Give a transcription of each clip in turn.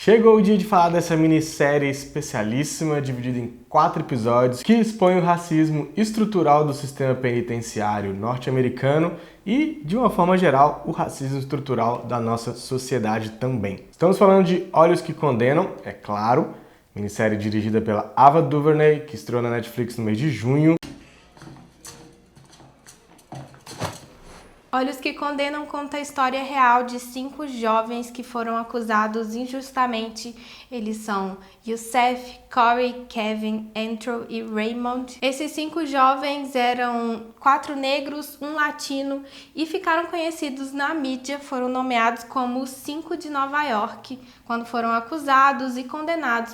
Chegou o dia de falar dessa minissérie especialíssima, dividida em 4 episódios, que expõe o racismo estrutural do sistema penitenciário norte-americano e, de uma forma geral, o racismo estrutural da nossa sociedade também. Estamos falando de Olhos que Condenam, é claro, minissérie dirigida pela Ava DuVernay, que estreou na Netflix no mês de junho. Olhos que Condenam conta a história real de 5 jovens que foram acusados injustamente. Eles são Youssef, Corey, Kevin, Andrew e Raymond. Esses 5 jovens eram 4 negros, 1 latino e ficaram conhecidos na mídia, foram nomeados como os 5 de Nova York, quando foram acusados e condenados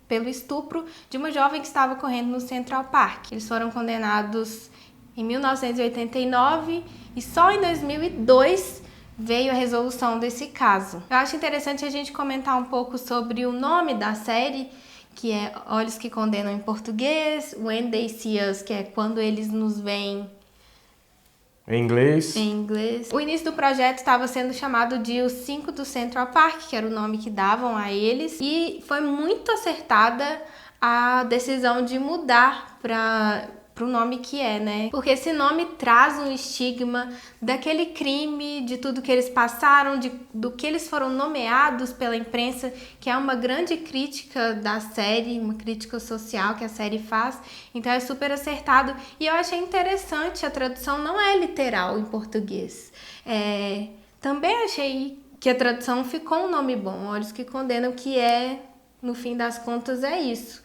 pelo estupro de uma jovem que estava correndo no Central Park. Eles foram condenados em 1989 e só em 2002 veio a resolução desse caso. Eu acho interessante a gente comentar um pouco sobre o nome da série, que é Olhos que Condenam em português, When They See Us, que é Quando Eles Nos Veem Em inglês. O início do projeto estava sendo chamado de Os 5 do Central Park, que era o nome que davam a eles, e foi muito acertada a decisão de mudar para o nome que é, né? Porque esse nome traz um estigma daquele crime, de tudo que eles passaram, do que eles foram nomeados pela imprensa, que é uma grande crítica da série, uma crítica social que a série faz. Então é super acertado. E eu achei interessante, a tradução não é literal em português. Também achei que a tradução ficou um nome bom, Olhos que Condenam, que no fim das contas, é isso.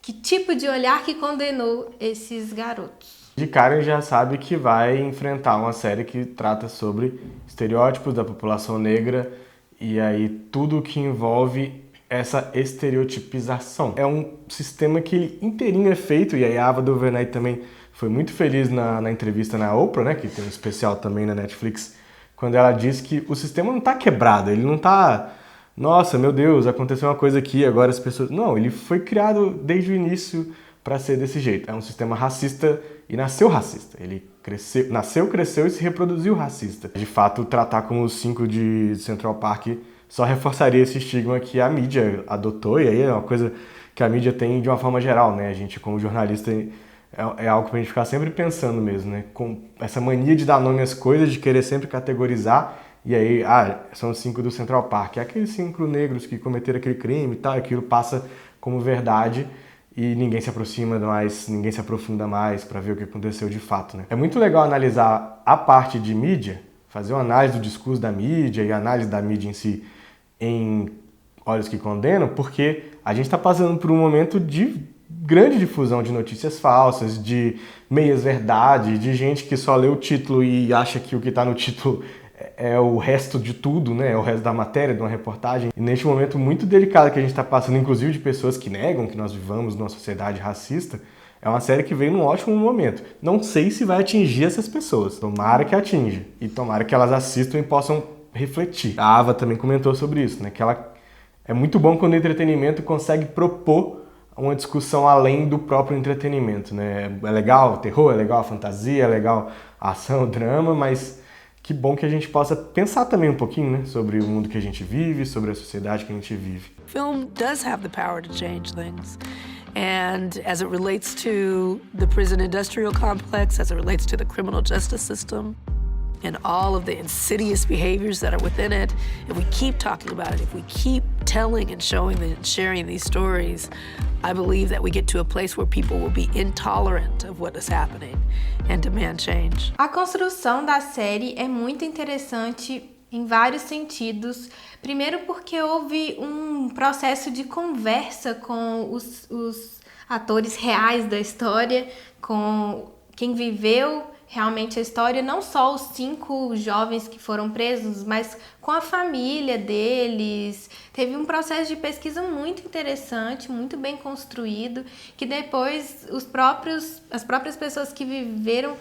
Que tipo de olhar que condenou esses garotos? De cara já sabe que vai enfrentar uma série que trata sobre estereótipos da população negra e aí tudo que envolve essa estereotipização. É um sistema que inteirinho é feito, e aí a Ava DuVernay também foi muito feliz na entrevista na Oprah, né, que tem um especial também na Netflix, quando ela diz que o sistema não está quebrado, ele não está... Nossa, meu Deus, aconteceu uma coisa aqui, agora as pessoas... Não, ele foi criado desde o início para ser desse jeito. É um sistema racista e nasceu racista. Ele nasceu, cresceu e se reproduziu racista. De fato, tratar como os 5 de Central Park só reforçaria esse estigma que a mídia adotou, e aí é uma coisa que a mídia tem de uma forma geral, né? A gente, como jornalista, é algo pra gente ficar sempre pensando mesmo, né? Com essa mania de dar nome às coisas, de querer sempre categorizar. E aí, são os 5 do Central Park. É aqueles 5 negros que cometeram aquele crime e tal, aquilo passa como verdade e ninguém se aproxima mais, ninguém se aprofunda mais para ver o que aconteceu de fato, né? É muito legal analisar a parte de mídia, fazer uma análise do discurso da mídia e a análise da mídia em si em Olhos que Condenam, porque a gente está passando por um momento de grande difusão de notícias falsas, de meias-verdades, de gente que só lê o título e acha que o que está no título é o resto de tudo, né? É o resto da matéria, de uma reportagem. E neste momento muito delicado que a gente está passando, inclusive de pessoas que negam que nós vivamos numa sociedade racista, é uma série que veio num ótimo momento. Não sei se vai atingir essas pessoas. Tomara que atinja. E tomara que elas assistam e possam refletir. A Ava também comentou sobre isso, né? Que é muito bom quando o entretenimento consegue propor uma discussão além do próprio entretenimento, né? É legal o terror, é legal a fantasia, é legal a ação, o drama, mas que bom que a gente possa pensar também um pouquinho, né, sobre o mundo que a gente vive, sobre a sociedade que a gente vive. Film does have the power to change things. And as it relates to the prison industrial complex, as it relates to the criminal justice system, and all of the insidious behaviors that are within it, if we keep talking about it, if we keep telling and showing and sharing these stories, I believe that we get to a place where people will be intolerant of what is happening and demand change. A construção da série é muito interessante em vários sentidos. Primeiro porque houve um processo de conversa com os atores reais da história, com quem viveu realmente a história, não só os 5 jovens que foram presos, mas com a família deles. Teve um processo de pesquisa muito interessante, muito bem construído, que depois as próprias pessoas que viveram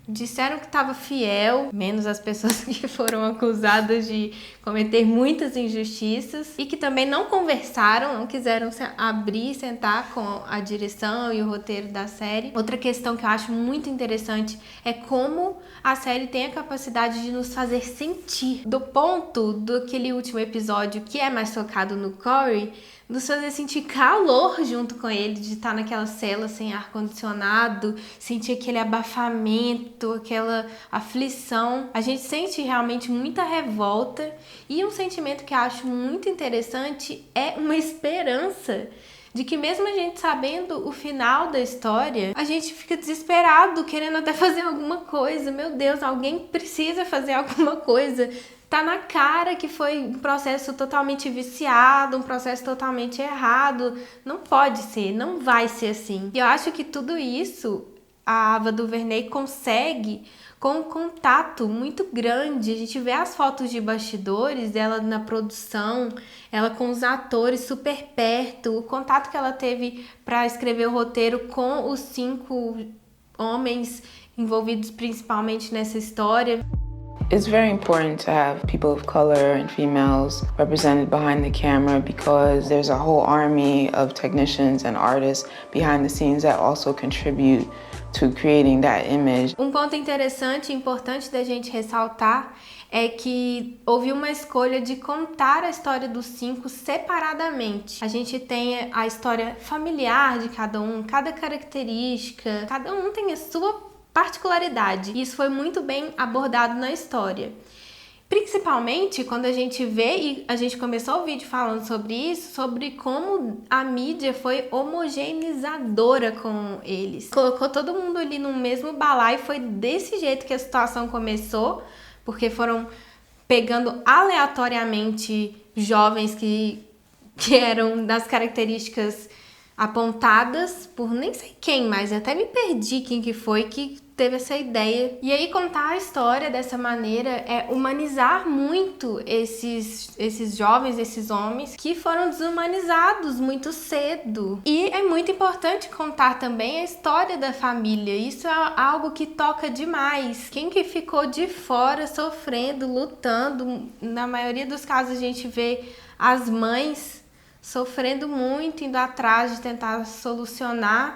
disseram que estava fiel, menos as pessoas que foram acusadas de cometer muitas injustiças e que também não conversaram, não quiseram se abrir e sentar com a direção e o roteiro da série. Outra questão que eu acho muito interessante é como a série tem a capacidade de nos fazer sentir, do ponto daquele último episódio que é mais focado no Corey, nos fazer sentir calor junto com ele, de estar naquela cela sem ar-condicionado, sentir aquele abafamento, aquela aflição. A gente sente realmente muita revolta, e um sentimento que eu acho muito interessante é uma esperança de que mesmo a gente sabendo o final da história, a gente fica desesperado, querendo até fazer alguma coisa. Meu Deus, alguém precisa fazer alguma coisa. Tá na cara que foi um processo totalmente viciado, um processo totalmente errado. Não pode ser, não vai ser assim. E eu acho que tudo isso a Ava DuVernay consegue com um contato muito grande. A gente vê as fotos de bastidores dela na produção, ela com os atores super perto, o contato que ela teve para escrever o roteiro com os 5 homens envolvidos principalmente nessa história. It's very important to have people of color and females represented behind the camera because there's a whole army of technicians and artists behind the scenes that also contribute to creating that image. Um ponto interessante e importante da gente ressaltar é que houve uma escolha de contar a história dos 5 separadamente. A gente tem a história familiar de cada um, cada característica, cada um tem a sua particularidade. Isso foi muito bem abordado na história. Principalmente quando a gente vê, e a gente começou o vídeo falando sobre isso, sobre como a mídia foi homogeneizadora com eles. Colocou todo mundo ali no mesmo balaio, e foi desse jeito que a situação começou, porque foram pegando aleatoriamente jovens que eram das características apontadas por nem sei quem, mas até me perdi quem que foi que teve essa ideia. E aí contar a história dessa maneira é humanizar muito esses jovens, esses homens que foram desumanizados muito cedo. E é muito importante contar também a história da família. Isso é algo que toca demais. Quem que ficou de fora sofrendo, lutando, na maioria dos casos a gente vê as mães sofrendo muito, indo atrás de tentar solucionar.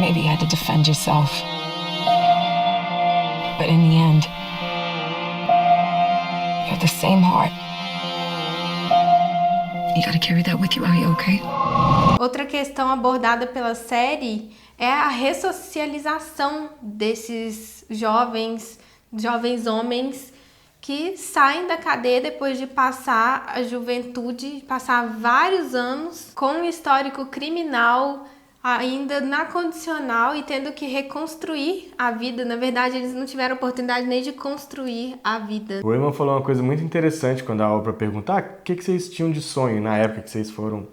Maybe you had to defend yourself. But in the end, you have the same heart. You gotta carry that with you, are you okay? Outra questão abordada pela série é a ressocialização desses jovens homens que saem da cadeia depois de passar a juventude, passar vários anos com um histórico criminal, ainda na condicional e tendo que reconstruir a vida. Na verdade, eles não tiveram oportunidade nem de construir a vida. O Raymond falou uma coisa muito interessante quando a Oprah perguntar o que vocês tinham de sonho na época que vocês foram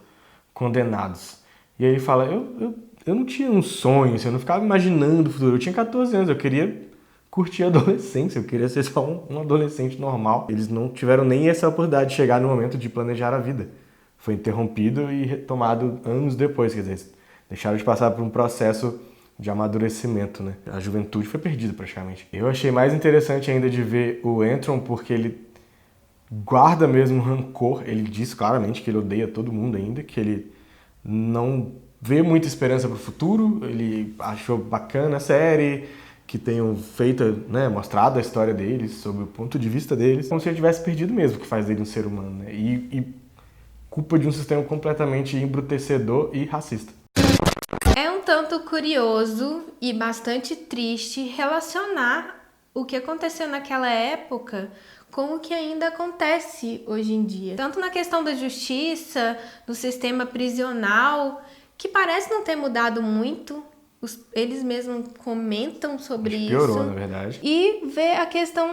condenados. E aí ele fala, eu não tinha um sonho, assim, eu não ficava imaginando o futuro. Eu tinha 14 anos, eu queria curtir a adolescência, eu queria ser só um adolescente normal. Eles não tiveram nem essa oportunidade de chegar no momento de planejar a vida. Foi interrompido e retomado anos depois, quer dizer, deixaram de passar por um processo de amadurecimento, né? A juventude foi perdida praticamente. Eu achei mais interessante ainda de ver o Antron porque ele guarda mesmo rancor. Ele diz claramente que ele odeia todo mundo ainda, que ele não vê muita esperança para o futuro. Ele achou bacana a série, que tenham feito, né, mostrado a história deles, sob o ponto de vista deles, como se ele tivesse perdido mesmo, o que faz dele um ser humano, né? E culpa de um sistema completamente embrutecedor e racista. É um tanto curioso e bastante triste relacionar o que aconteceu naquela época com o que ainda acontece hoje em dia. Tanto na questão da justiça, do sistema prisional, que parece não ter mudado muito. Eles mesmos comentam sobre isso. Piorou, na verdade. E ver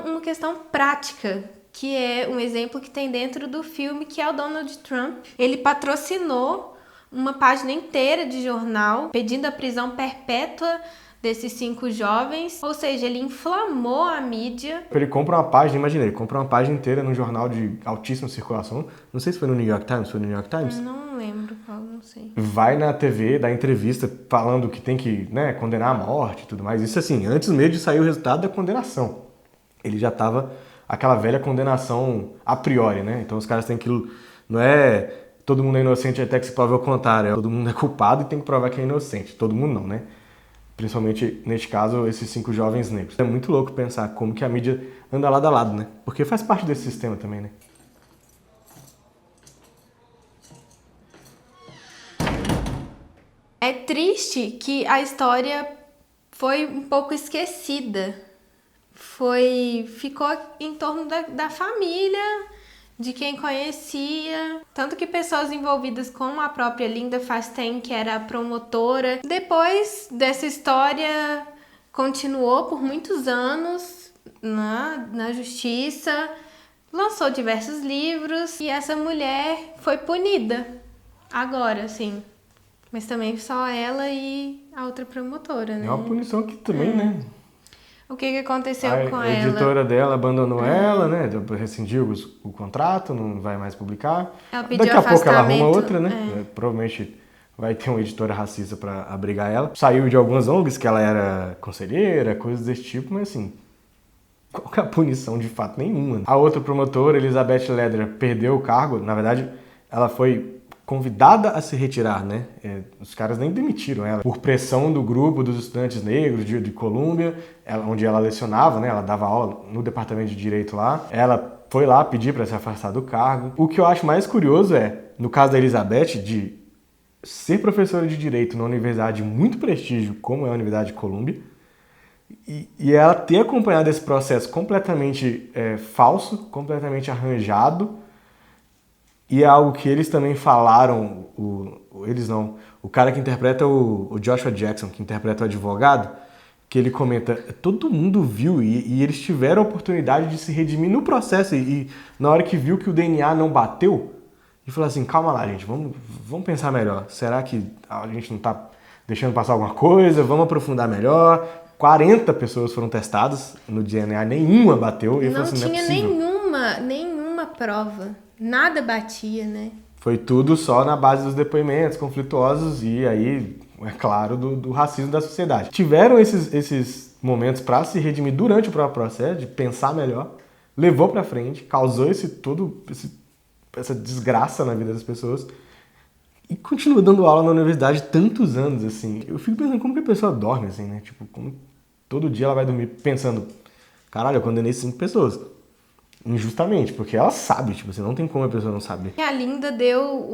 uma questão prática, que é um exemplo que tem dentro do filme, que é o Donald Trump. Ele patrocinou uma página inteira de jornal pedindo a prisão perpétua desses 5 jovens, ou seja, ele inflamou a mídia. Ele compra uma página, imagina, ele compra uma página inteira num jornal de altíssima circulação, não sei se foi no New York Times, foi no New York Times? Não lembro qual, não sei. Vai na TV, dá entrevista falando que tem que, né, condenar a morte e tudo mais, isso assim, antes mesmo de sair o resultado da condenação. Ele já estava aquela velha condenação a priori, né? Então os caras têm que... Não é todo mundo é inocente até que se prove ao contrário. Todo mundo é culpado e tem que provar que é inocente. Todo mundo não, né? Principalmente, neste caso, esses 5 jovens negros. É muito louco pensar como que a mídia anda lado a lado, né? Porque faz parte desse sistema também, né? É triste que a história foi um pouco esquecida. Ficou em torno da família, de quem conhecia. Tanto que pessoas envolvidas como a própria Linda Fasten, que era a promotora. Depois dessa história, continuou por muitos anos na justiça, lançou diversos livros e essa mulher foi punida. Agora, assim... Mas também só ela e a outra promotora, né? É uma punição que também, né? O que aconteceu com ela? A editora dela abandonou ela, né? Rescindiu o contrato, não vai mais publicar. Ela pediu Daqui a pouco ela arruma afastamento, outra, né? Provavelmente vai ter uma editora racista pra abrigar ela. Saiu de algumas ONGs que ela era conselheira, coisas desse tipo, mas assim... Qual que é a punição de fato? Nenhuma. A outra promotora, Elizabeth Lederer, perdeu o cargo. Na verdade, ela foi convidada a se retirar, né? Os caras nem demitiram ela. Por pressão do grupo dos estudantes negros de Colômbia, onde ela lecionava, né? Ela dava aula no departamento de direito lá. Ela foi lá pedir para se afastar do cargo. O que eu acho mais curioso é, no caso da Elizabeth, de ser professora de direito numa universidade de muito prestígio, como é a Universidade de Colômbia, e ela ter acompanhado esse processo completamente falso, completamente arranjado. E é algo que eles também falaram, o cara que interpreta o Joshua Jackson, que interpreta o advogado, que ele comenta, todo mundo viu e eles tiveram a oportunidade de se redimir no processo e na hora que viu que o DNA não bateu, e falou assim, calma lá gente, vamos pensar melhor, será que a gente não tá deixando passar alguma coisa, vamos aprofundar melhor. 40 pessoas foram testadas no DNA, nenhuma bateu. E não assim, tinha não é nenhuma prova. Nada batia, né? Foi tudo só na base dos depoimentos conflituosos e aí, é claro, do racismo da sociedade. Tiveram esses momentos para se redimir durante o próprio processo, de pensar melhor, levou para frente, causou essa desgraça na vida das pessoas e continua dando aula na universidade tantos anos, assim. Eu fico pensando como que a pessoa dorme, assim, né? Tipo, como todo dia ela vai dormir pensando, caralho, eu condenei 5 pessoas. Injustamente, porque ela sabe, tipo, você não tem como a pessoa não saber. A Linda deu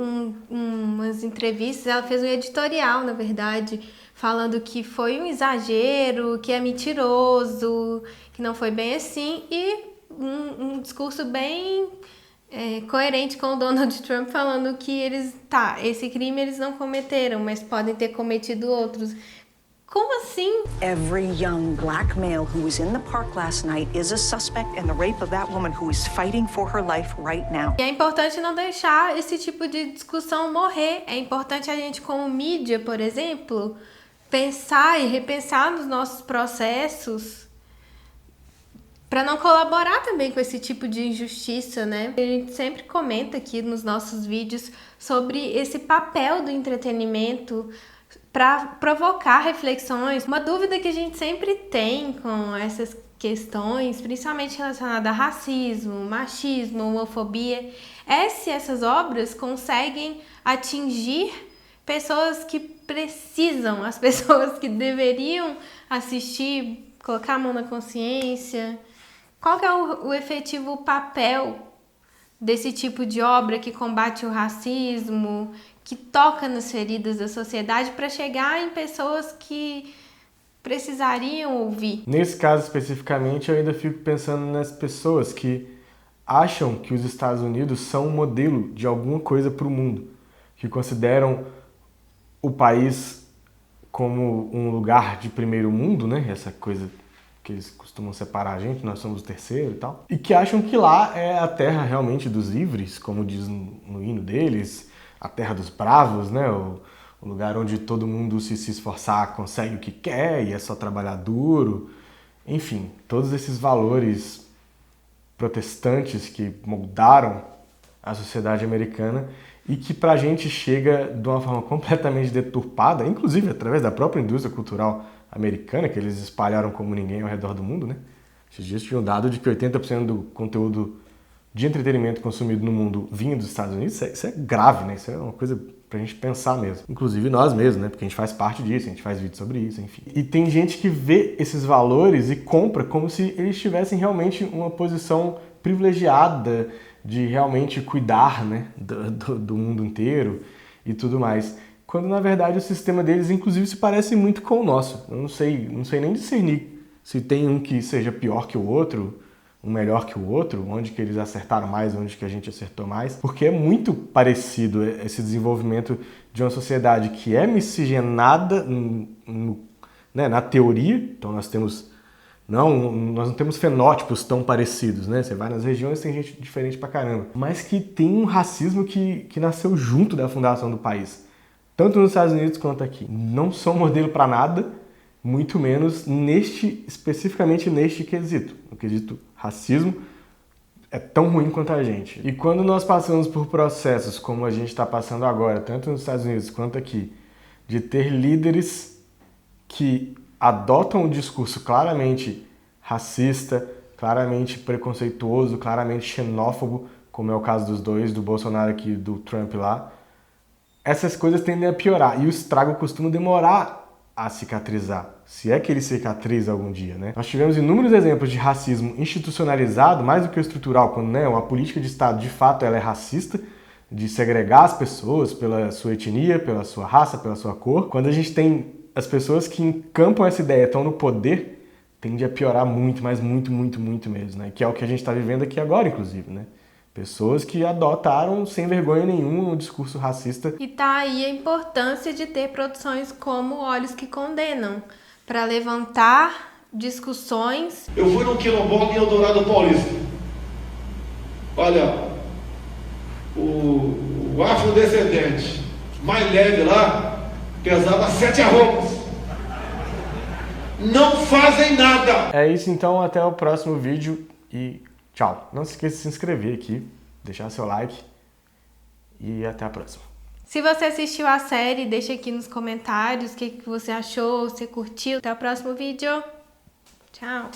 umas entrevistas, ela fez um editorial, na verdade, falando que foi um exagero, que é mentiroso, que não foi bem assim, e um discurso bem coerente com o Donald Trump, falando que esse crime eles não cometeram, mas podem ter cometido outros. Como assim? Every young black male who was in the park last night is a suspect in the rape of that woman who is fighting for her life right now. E é importante não deixar esse tipo de discussão morrer. É importante a gente, como mídia, por exemplo, pensar e repensar nos nossos processos para não colaborar também com esse tipo de injustiça, né? A gente sempre comenta aqui nos nossos vídeos sobre esse papel do entretenimento para provocar reflexões. Uma dúvida que a gente sempre tem com essas questões, principalmente relacionadas a racismo, machismo, homofobia, é se essas obras conseguem atingir pessoas que precisam, as pessoas que deveriam assistir, colocar a mão na consciência. Qual que é o efetivo papel desse tipo de obra que combate o racismo, que toca nas feridas da sociedade para chegar em pessoas que precisariam ouvir? Nesse caso especificamente, eu ainda fico pensando nas pessoas que acham que os Estados Unidos são um modelo de alguma coisa para o mundo, que consideram o país como um lugar de primeiro mundo, né? Essa coisa que eles costumam separar a gente, nós somos o terceiro e tal, e que acham que lá é a terra realmente dos livres, como diz no hino deles, a terra dos bravos, né? O lugar onde todo mundo se esforçar consegue o que quer e é só trabalhar duro. Enfim, todos esses valores protestantes que moldaram a sociedade americana e que pra gente chega de uma forma completamente deturpada, inclusive através da própria indústria cultural americana, que eles espalharam como ninguém ao redor do mundo, né? Esses dias tinha um dado de que 80% do conteúdo de entretenimento consumido no mundo vinha dos Estados Unidos. Isso é grave, né? Isso é uma coisa pra gente pensar mesmo. Inclusive nós mesmos, né? Porque a gente faz parte disso, a gente faz vídeo sobre isso, enfim. E tem gente que vê esses valores e compra como se eles tivessem realmente uma posição privilegiada de realmente cuidar, né? do mundo inteiro e tudo mais. Quando na verdade o sistema deles, inclusive, se parece muito com o nosso. Eu não sei nem discernir se tem um que seja pior que o outro, um melhor que o outro, onde que eles acertaram mais, onde que a gente acertou mais, porque é muito parecido esse desenvolvimento de uma sociedade que é miscigenada né, na teoria. Então nós não temos fenótipos tão parecidos, né? Você vai nas regiões tem gente diferente pra caramba, mas que tem um racismo que nasceu junto da fundação do país, tanto nos Estados Unidos quanto aqui. Não são modelo para nada, muito menos especificamente neste quesito. O quesito racismo é tão ruim quanto a gente. E quando nós passamos por processos como a gente está passando agora, tanto nos Estados Unidos quanto aqui, de ter líderes que adotam um discurso claramente racista, claramente preconceituoso, claramente xenófobo, como é o caso dos dois, do Bolsonaro aqui e do Trump lá, essas coisas tendem a piorar. E o estrago costuma demorar a cicatrizar, se é que ele cicatriza algum dia, né? Nós tivemos inúmeros exemplos de racismo institucionalizado, mais do que estrutural, quando, né, uma política de Estado, de fato, ela é racista, de segregar as pessoas pela sua etnia, pela sua raça, pela sua cor. Quando a gente tem as pessoas que encampam essa ideia, estão no poder, tende a piorar muito, mas muito, muito, muito mesmo, né? Que é o que a gente está vivendo aqui agora, inclusive, né? Pessoas que adotaram sem vergonha nenhuma um discurso racista. E tá aí a importância de ter produções como Olhos que Condenam, para levantar discussões. Eu fui no quilombola em Eldorado Paulista. Olha, o afrodescendente mais leve lá pesava 7 arrobas. Não fazem nada. É isso então, até o próximo vídeo e tchau. Não se esqueça de se inscrever aqui, deixar seu like e até a próxima. Se você assistiu a série, deixa aqui nos comentários o que você achou, se curtiu. Até o próximo vídeo. Tchau.